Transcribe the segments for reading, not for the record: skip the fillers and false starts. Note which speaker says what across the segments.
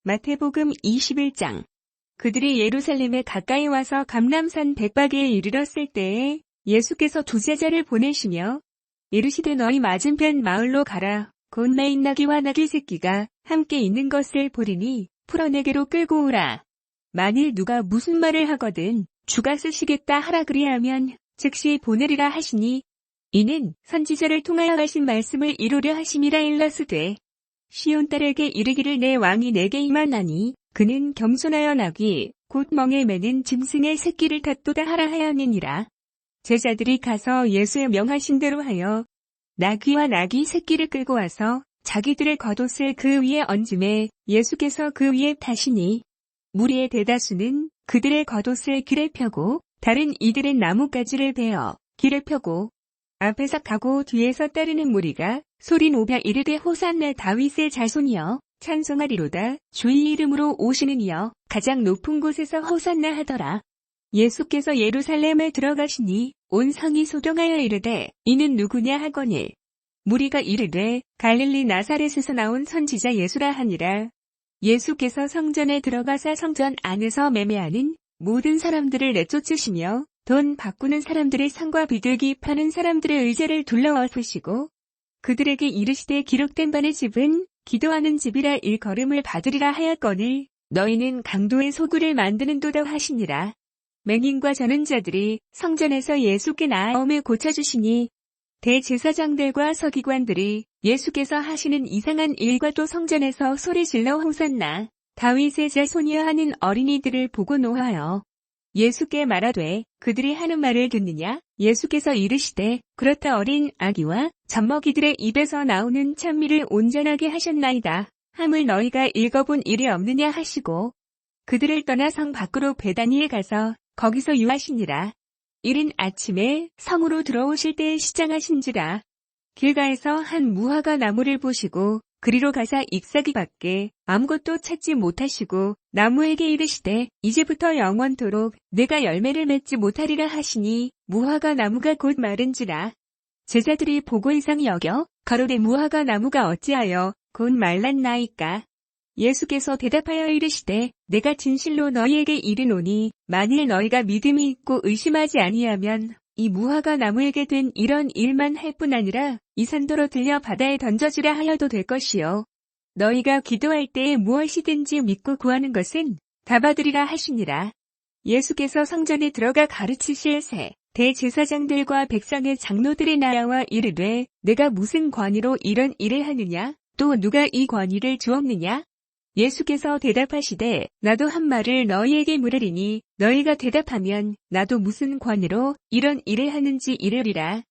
Speaker 1: 마태복음 21장. 그들이 예루살렘에 가까이 와서 감람산 백박이에 이르렀을 때에 예수께서 두 제자를 보내시며 이르시되 너희 맞은편 마을로 가라. 곧 매인 나귀와 나귀 새끼가 함께 있는 것을 보리니 풀어내게로 끌고 오라. 만일 누가 무슨 말을 하거든 주가 쓰시겠다 하라 그리하면 즉시 보내리라 하시니 이는 선지자를 통하여 하신 말씀을 이루려 하심이라. 일러스되 시온 딸에게 이르기를 내 왕이 내게 임하나니 그는 겸손하여 나귀 곧 멍에 매는 짐승의 새끼를 탔도다 하라 하였느니라. 제자들이 가서 예수의 명하신 대로 하여 나귀와 나귀 새끼를 끌고 와서 자기들의 겉옷을 그 위에 얹음에 예수께서 그 위에 타시니 무리의 대다수는 그들의 겉옷을 길에 펴고 다른 이들은 나뭇가지를 베어 길에 펴고 앞에서 가고 뒤에서 따르는 무리가 소리 높여 이르되 호산나 다윗의 자손이여 찬송하리로다. 주의 이름으로 오시는 이여 가장 높은 곳에서 호산나 하더라. 예수께서 예루살렘에 들어가시니 온 성이 소동하여 이르되 이는 누구냐 하거늘 무리가 이르되 갈릴리 나사렛에서 나온 선지자 예수라 하니라. 예수께서 성전에 들어가사 성전 안에서 매매하는 모든 사람들을 내쫓으시며 돈 바꾸는 사람들의 상과 비둘기 파는 사람들의 의제를 둘러엎으시고 그들에게 이르시되 기록된 바의 집은 기도하는 집이라 일컬음을 받으리라 하였거늘 너희는 강도의 소굴을 만드는도다 하시니라. 맹인과 저는 자들이 성전에서 예수께 나아오매 고쳐주시니 대제사장들과 서기관들이 예수께서 하시는 이상한 일과 또 성전에서 소리질러 호산나 다윗의 자손이여 하는 어린이들을 보고 노하여 예수께 말하되 그들이 하는 말을 듣느냐? 예수께서 이르시되 그렇다. 어린 아기와 젖먹이들의 입에서 나오는 찬미를 온전하게 하셨나이다 함을 너희가 읽어본 일이 없느냐 하시고 그들을 떠나 성 밖으로 베다니에 가서 거기서 유하시니라. 이른 아침에 성으로 들어오실 때에 시장하신지라. 길가에서 한 무화과 나무를 보시고 그리로 가사 잎사귀 밖에 아무것도 찾지 못하시고 나무에게 이르시되 이제부터 영원토록 내가 열매를 맺지 못하리라 하시니 무화과 나무가 곧 마른지라. 제자들이 보고 이상히 여겨 가로되 무화과 나무가 어찌하여 곧 말랐나이까. 예수께서 대답하여 이르시되 내가 진실로 너희에게 이르노니 만일 너희가 믿음이 있고 의심하지 아니하면 이 무화과 나무에게 된 이런 일만 할 뿐 아니라 이 산도로 들려 바다에 던져지라 하여도 될 것이요. 너희가 기도할 때에 무엇이든지 믿고 구하는 것은 다 받으리라 하시니라. 예수께서 성전에 들어가 가르치실 새 대제사장들과 백성의 장로들이 나와 이르되 내가 무슨 권위로 이런 일을 하느냐? 또 누가 이 권위를 주었느냐? 예수께서 대답하시되 나도 한 말을 너희에게 물으리니 너희가 대답하면 나도 무슨 권위로 이런 일을 하는지 이르리라.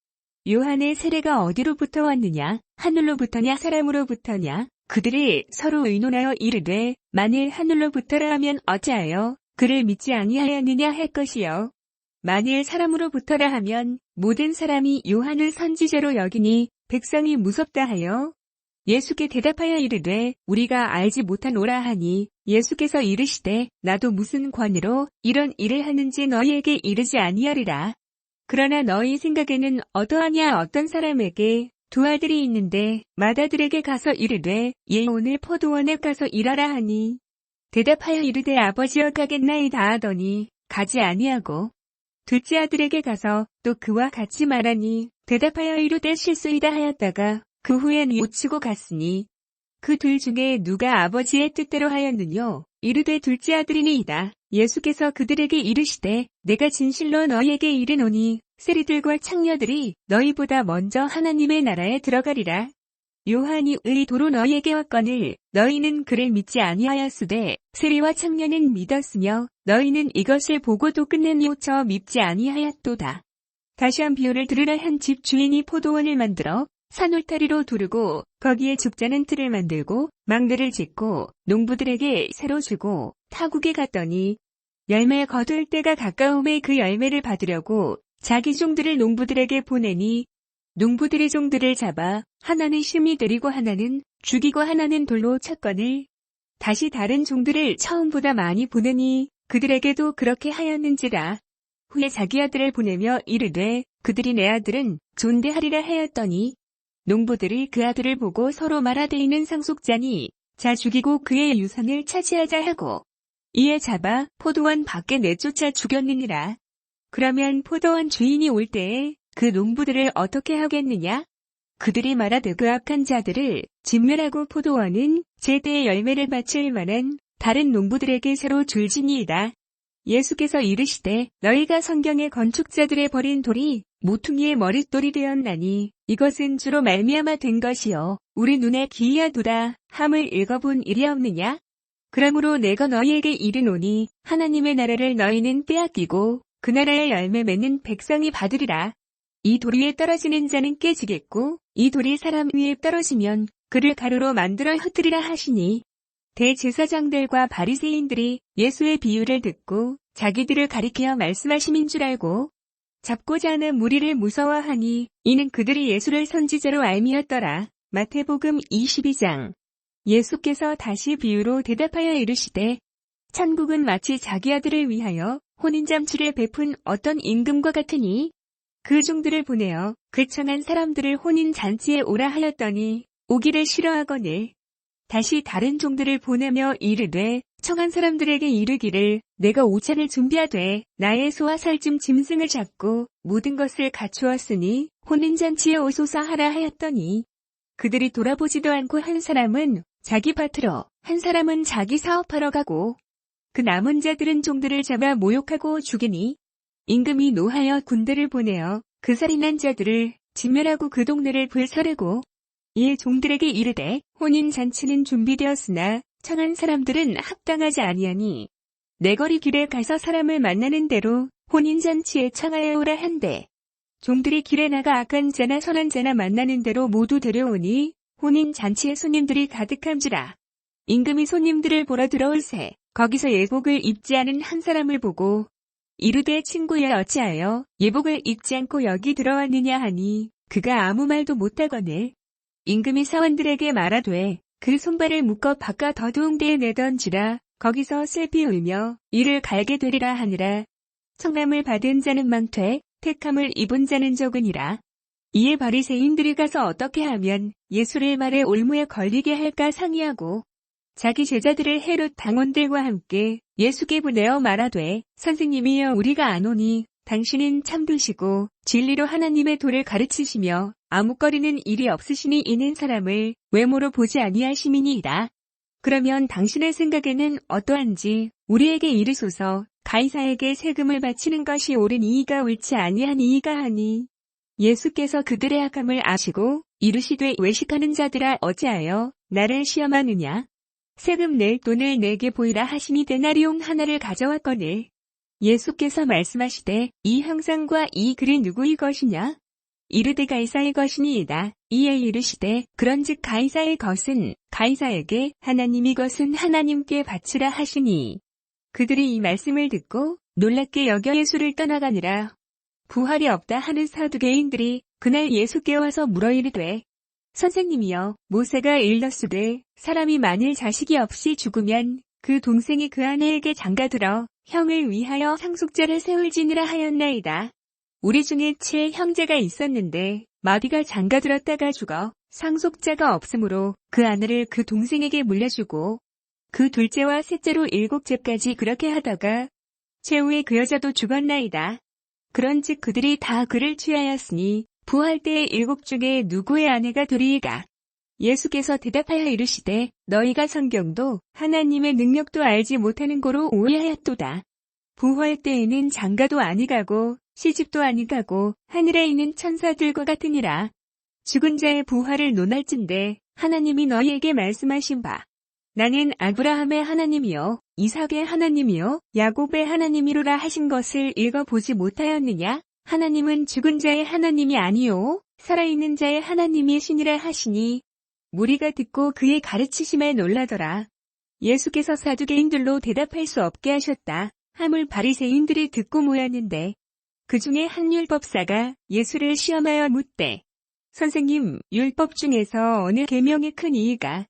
Speaker 1: 요한의 세례가 어디로부터 왔느냐? 하늘로부터냐 사람으로부터냐? 그들이 서로 의논하여 이르되 만일 하늘로부터라 하면 어찌하여 그를 믿지 아니하였느냐 할 것이요. 만일 사람으로부터라 하면 모든 사람이 요한을 선지자로 여기니 백성이 무섭다 하여 예수께 대답하여 이르되 우리가 알지 못하노라 하니 예수께서 이르시되 나도 무슨 권위로 이런 일을 하는지 너희에게 이르지 아니하리라. 그러나 너희 생각에는 어떠하냐? 어떤 사람에게 두 아들이 있는데 맏아들에게 가서 이르되 얘 오늘 포도원에 가서 일하라 하니 대답하여 이르되 아버지여 가겠나이다 하더니 가지 아니하고 둘째 아들에게 가서 또 그와 같이 말하니 대답하여 이르되 실소이다 하였다가 그 후엔 놓치고 갔으니 그 둘 중에 누가 아버지의 뜻대로 하였느뇨? 이르되 둘째 아들이니이다. 예수께서 그들에게 이르시되 내가 진실로 너희에게 이르노니 세리들과 창녀들이 너희보다 먼저 하나님의 나라에 들어가리라. 요한이 의도로 너희에게 왔거늘 너희는 그를 믿지 아니하였으되 세리와 창녀는 믿었으며 너희는 이것을 보고도 끝내니오처 믿지 아니하였도다. 다시 한 비유를 들으라. 한 집 주인이 포도원을 만들어 산울타리로 두르고 거기에 죽자는 틀을 만들고 망대를 짓고 농부들에게 새로 주고 타국에 갔더니 열매 거둘 때가 가까움에 그 열매를 받으려고 자기 종들을 농부들에게 보내니 농부들이 종들을 잡아 하나는 심히 데리고 하나는 죽이고 하나는 돌로 쳤거늘 다시 다른 종들을 처음보다 많이 보내니 그들에게도 그렇게 하였는지라. 후에 자기 아들을 보내며 이르되 그들이 내 아들은 존대하리라 하였더니 농부들이 그 아들을 보고 서로 말하되 이는 상속자니 자 죽이고 그의 유산을 차지하자 하고 이에 잡아 포도원 밖에 내쫓아 죽였느니라. 그러면 포도원 주인이 올 때에 그 농부들을 어떻게 하겠느냐? 그들이 말하되 그 악한 자들을 진멸하고 포도원은 제때의 열매를 바칠 만한 다른 농부들에게 새로 줄지니이다. 예수께서 이르시되 너희가 성경의 건축자들의 버린 돌이 모퉁이의 머릿돌이 되었나니 이것은 주로 말미암아 된 것이요 우리 눈에 기이하도다 함을 읽어본 일이 없느냐? 그러므로 내가 너희에게 이르노니 하나님의 나라를 너희는 빼앗기고 그 나라의 열매 맺는 백성이 받으리라. 이 돌 위에 떨어지는 자는 깨지겠고 이 돌이 사람 위에 떨어지면 그를 가루로 만들어 흩으리라 하시니 대제사장들과 바리새인들이 예수의 비유를 듣고 자기들을 가리켜 말씀하심인 줄 알고 잡고자 하는 무리를 무서워하니 이는 그들이 예수를 선지자로 알미었더라. 마태복음 22장. 예수께서 다시 비유로 대답하여 이르시되 천국은 마치 자기 아들을 위하여 혼인잔치를 베푼 어떤 임금과 같으니 그 종들을 보내어 그 청한 사람들을 혼인잔치에 오라 하였더니 오기를 싫어하거늘 다시 다른 종들을 보내며 이르되 청한 사람들에게 이르기를 내가 오찬을 준비하되 나의 소와 살찜 짐승을 잡고 모든 것을 갖추었으니 혼인잔치에 오소서 하라 하였더니 그들이 돌아보지도 않고 한 사람은 자기 밭으로 한 사람은 자기 사업하러 가고 그 남은 자들은 종들을 잡아 모욕하고 죽이니 임금이 노하여 군대를 보내어 그 살인한 자들을 진멸하고 그 동네를 불사르고 이에 종들에게 이르되 혼인잔치는 준비되었으나 청한 사람들은 합당하지 아니하니 내 거리 길에 가서 사람을 만나는 대로 혼인잔치에 청하여 오라 한대 종들이 길에 나가 악한 자나 선한 자나 만나는 대로 모두 데려오니 혼인잔치에 손님들이 가득함지라. 임금이 손님들을 보러 들어올새 거기서 예복을 입지 않은 한 사람을 보고 이르되 친구여 어찌하여 예복을 입지 않고 여기 들어왔느냐 하니 그가 아무 말도 못하거늘 임금이 사원들에게 말하되 그 손발을 묶어 바깥 어두운 데에 내던지라 거기서 슬피 울며 이를 갈게 되리라 하니라. 청함을 받은 자는 많되 택함을 입은 자는 적으니라. 이에 바리새인들이 가서 어떻게 하면 예수의 말에 올무에 걸리게 할까 상의하고 자기 제자들을 헤롯 당원들과 함께 예수께 보내어 말하되 선생님이여 우리가 아노니 당신은 참되시고 진리로 하나님의 도를 가르치시며 아뭇거리는 일이 없으시니 이는 사람을 외모로 보지 아니하심이니이다. 그러면 당신의 생각에는 어떠한지 우리에게 이르소서. 가이사에게 세금을 바치는 것이 옳으니이가 옳지 아니하니이가 하니 예수께서 그들의 악함을 아시고 이르시되 외식하는 자들아 어찌하여 나를 시험하느냐. 세금 낼 돈을 내게 보이라 하시니 데나리온 하나를 가져왔거늘 예수께서 말씀하시되 이 형상과 이 글이 누구의 것이냐. 이르되 가이사의 것이니이다. 이에 이르시되 그런즉 가이사의 것은 가이사에게 하나님의 것은 하나님께 바치라 하시니 그들이 이 말씀을 듣고 놀랍게 여겨 예수를 떠나가니라. 부활이 없다 하는 사두개인들이 그날 예수께 와서 물어 이르되 선생님이여 모세가 일렀으되 사람이 만일 자식이 없이 죽으면 그 동생이 그 아내에게 장가들어 형을 위하여 상속자를 세울지니라 하였나이다. 우리 중에 7형제가 있었는데 마디가 장가들었다가 죽어 상속자가 없으므로 그 아내를 그 동생에게 물려주고 그 둘째와 셋째로 7째까지 그렇게 하다가 최후에 그 여자도 죽었나이다. 그런즉 그들이 다 그를 취하였으니 부활 때의 7 중에 누구의 아내가 되리이까. 예수께서 대답하여 이르시되 너희가 성경도 하나님의 능력도 알지 못하는 고로 오해하였도다. 부활 때에는 장가도 아니가고 시집도 아니가고 하늘에 있는 천사들과 같으니라. 죽은 자의 부활을 논할진대 하나님이 너희에게 말씀하신 바 나는 아브라함의 하나님이요 이삭의 하나님이요 야곱의 하나님이로라 하신 것을 읽어보지 못하였느냐. 하나님은 죽은 자의 하나님이 아니요 살아있는 자의 하나님이시니라 하시니 무리가 듣고 그의 가르치심에 놀라더라. 예수께서 사두개인들로 대답할 수 없게 하셨다. 하물 바리새인들이 듣고 모였는데 그 중에 한 율법사가 예수를 시험하여 묻되 선생님 율법 중에서 어느 계명이 큰 이이까.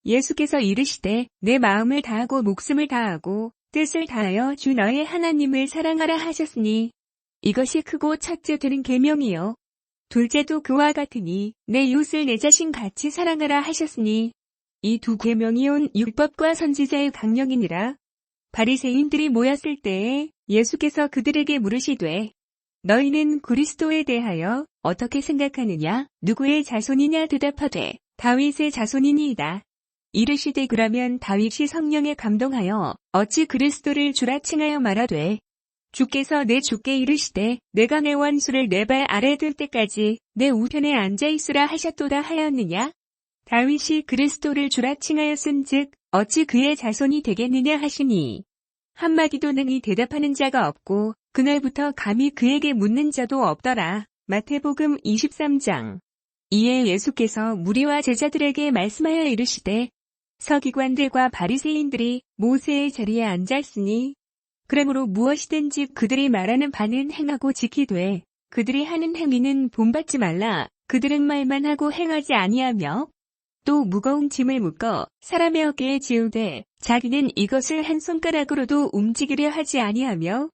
Speaker 1: 예수께서 이르시되 내 마음을 다하고 목숨을 다하고 뜻을 다하여 주 너의 하나님을 사랑하라 하셨으니 이것이 크고 첫째 되는 계명이요 둘째도 그와 같으니 내 이웃을 내 자신 같이 사랑하라 하셨으니 이 두 계명이 온 율법과 선지자의 강령이니라. 바리새인들이 모였을 때에 예수께서 그들에게 물으시되 너희는 그리스도에 대하여 어떻게 생각하느냐? 누구의 자손이냐? 대답하되 다윗의 자손이니이다. 이르시되 그러면 다윗이 성령에 감동하여 어찌 그리스도를 주라 칭하여 말하되 주께서 내 주께 이르시되 내가 내 원수를 내 발 아래 둘 때까지 내 우편에 앉아 있으라 하셨도다 하였느냐? 다윗이 그리스도를 주라 칭하였은즉 어찌 그의 자손이 되겠느냐 하시니 한마디도 능히 대답하는 자가 없고 그날부터 감히 그에게 묻는 자도 없더라. 마태복음 23장. 이에 예수께서 무리와 제자들에게 말씀하여 이르시되 서기관들과 바리새인들이 모세의 자리에 앉았으니 그러므로 무엇이든지 그들이 말하는 바는 행하고 지키되 그들이 하는 행위는 본받지 말라. 그들은 말만 하고 행하지 아니하며 또 무거운 짐을 묶어 사람의 어깨에 지우되 자기는 이것을 한 손가락으로도 움직이려 하지 아니하며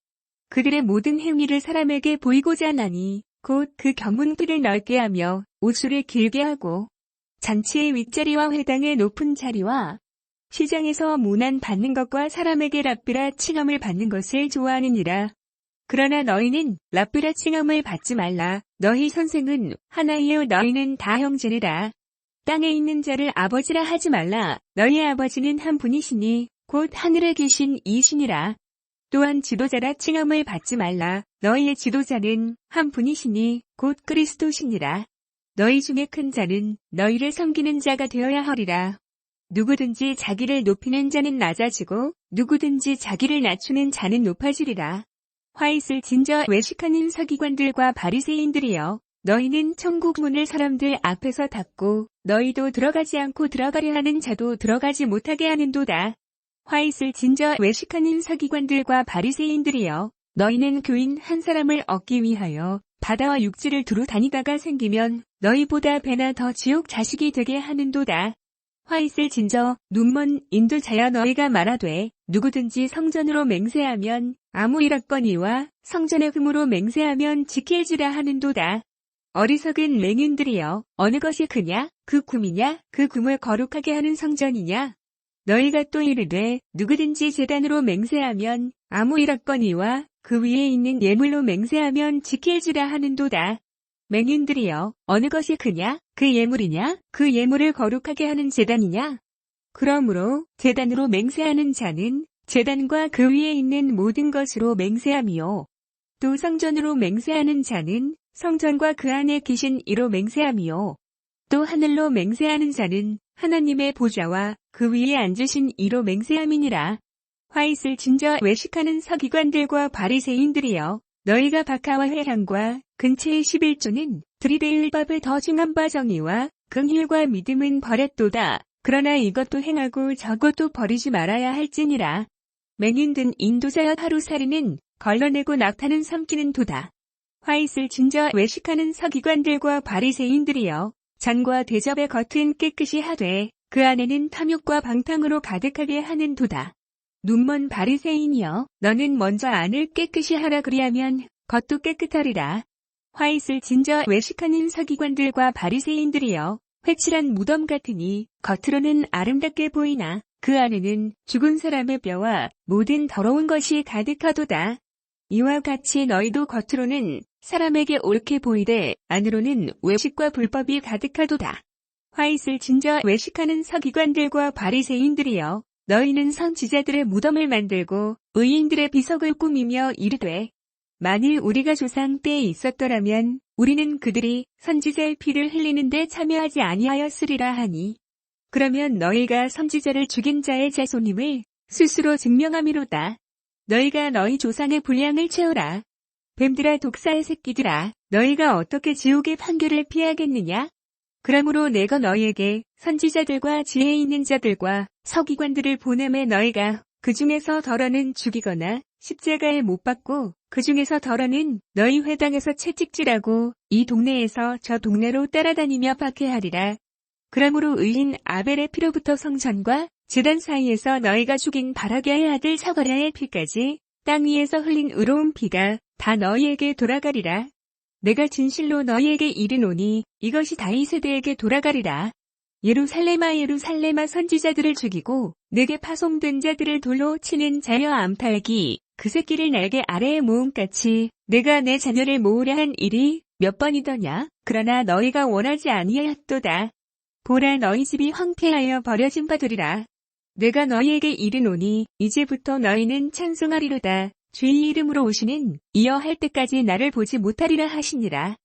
Speaker 1: 그들의 모든 행위를 사람에게 보이고자 하나니 곧 그 경문길을 넓게 하며 옷수를 길게 하고 잔치의 윗자리와 회당의 높은 자리와 시장에서 문안 받는 것과 사람에게 랍비라 칭함을 받는 것을 좋아하느니라. 그러나 너희는 랍비라 칭함을 받지 말라. 너희 선생은 하나이요 너희는 다 형제니라. 땅에 있는 자를 아버지라 하지 말라. 너희 아버지는 한 분이시니 곧 하늘에 계신 이시니라. 또한 지도자라 칭함을 받지 말라. 너희의 지도자는 한 분이시니 곧 그리스도시니라. 너희 중에 큰 자는 너희를 섬기는 자가 되어야 하리라. 누구든지 자기를 높이는 자는 낮아지고 누구든지 자기를 낮추는 자는 높아지리라. 화 있을 진저 외식하는 서기관들과 바리새인들이여 너희는 천국 문을 사람들 앞에서 닫고 너희도 들어가지 않고 들어가려 하는 자도 들어가지 못하게 하는도다. 화 있을 진저 외식하는 서기관들과 바리새인들이여 너희는 교인 한 사람을 얻기 위하여 바다와 육지를 두루 다니다가 생기면 너희보다 배나 더 지옥 자식이 되게 하는도다. 화 있을 진저 눈먼 인도자여 너희가 말하되 누구든지 성전으로 맹세하면 아무 일없거니와 성전의 흠으로 맹세하면 지킬지라 하는도다. 어리석은 맹인들이여 어느 것이 크냐? 그 금이냐? 그 금을 거룩하게 하는 성전이냐? 너희가 또 이르되 누구든지 제단으로 맹세하면 아무 일없거니와 그 위에 있는 예물로 맹세하면 지킬지라 하는도다. 맹인들이여 어느 것이 크냐? 그 예물이냐? 그 예물을 거룩하게 하는 제단이냐? 그러므로 제단으로 맹세하는 자는 제단과 그 위에 있는 모든 것으로 맹세하미요. 또 성전으로 맹세하는 자는 성전과 그 안에 계신 이로 맹세하미요. 또 하늘로 맹세하는 자는 하나님의 보좌와 그 위에 앉으신 이로 맹세함이니라. 화 있을 진저 외식하는 서기관들과 바리새인들이여 너희가 박하와 회랑과 근체의 11조는 들이대 율법을 더 중한 바 정의와 긍휼과 믿음은 버렸도다. 그러나 이것도 행하고 저것도 버리지 말아야 할지니라. 맹인든 인도자여 하루살이는 걸러내고 낙타는 삼키는 도다. 화 있을 진저 외식하는 서기관들과 바리새인들이여 잔과 대접의 겉은 깨끗이 하되 그 안에는 탐욕과 방탕으로 가득하게 하는 도다. 눈먼 바리새인이여 너는 먼저 안을 깨끗이 하라 그리하면 겉도 깨끗하리라. 화 있을 진저 외식하는 서기관들과 바리새인들이여 회칠한 무덤 같으니 겉으로는 아름답게 보이나 그 안에는 죽은 사람의 뼈와 모든 더러운 것이 가득하도다. 이와 같이 너희도 겉으로는 사람에게 옳게 보이되 안으로는 외식과 불법이 가득하도다. 화 있을 진저 외식하는 서기관들과 바리새인들이여 너희는 선지자들의 무덤을 만들고 의인들의 비석을 꾸미며 이르되 만일 우리가 조상 때에 있었더라면 우리는 그들이 선지자의 피를 흘리는데 참여하지 아니하였으리라 하니 그러면 너희가 선지자를 죽인 자의 자손임을 스스로 증명함이로다. 너희가 너희 조상의 분량을 채우라. 뱀들아 독사의 새끼들아 너희가 어떻게 지옥의 판결을 피하겠느냐? 그러므로 내가 너희에게 선지자들과 지혜 있는 자들과 서기관들을 보내매 너희가 그 중에서 덜어는 죽이거나 십자가에 못 박고 그 중에서 덜어는 너희 회당에서 채찍질하고 이 동네에서 저 동네로 따라다니며 박해하리라. 그러므로 의인 아벨의 피로부터 성전과 제단 사이에서 너희가 죽인 바라게의 아들 사가랴의 피까지 땅 위에서 흘린 의로운 피가 다 너희에게 돌아가리라. 내가 진실로 너희에게 이르노니 이것이 다윗 세대에게 돌아가리라. 예루살렘아 예루살렘아 선지자들을 죽이고 내게 파송된 자들을 돌로 치는 자여 암탈기 그 새끼를 날개 아래에 모음같이 내가 내 자녀를 모으려 한 일이 몇 번이더냐. 그러나 너희가 원하지 아니하였도다. 보라 너희 집이 황폐하여 버려진 바 되리라. 내가 너희에게 이르노니 이제부터 너희는 찬송하리로다. 주의 이름으로 오시는 이어 할 때까지 나를 보지 못하리라 하시니라.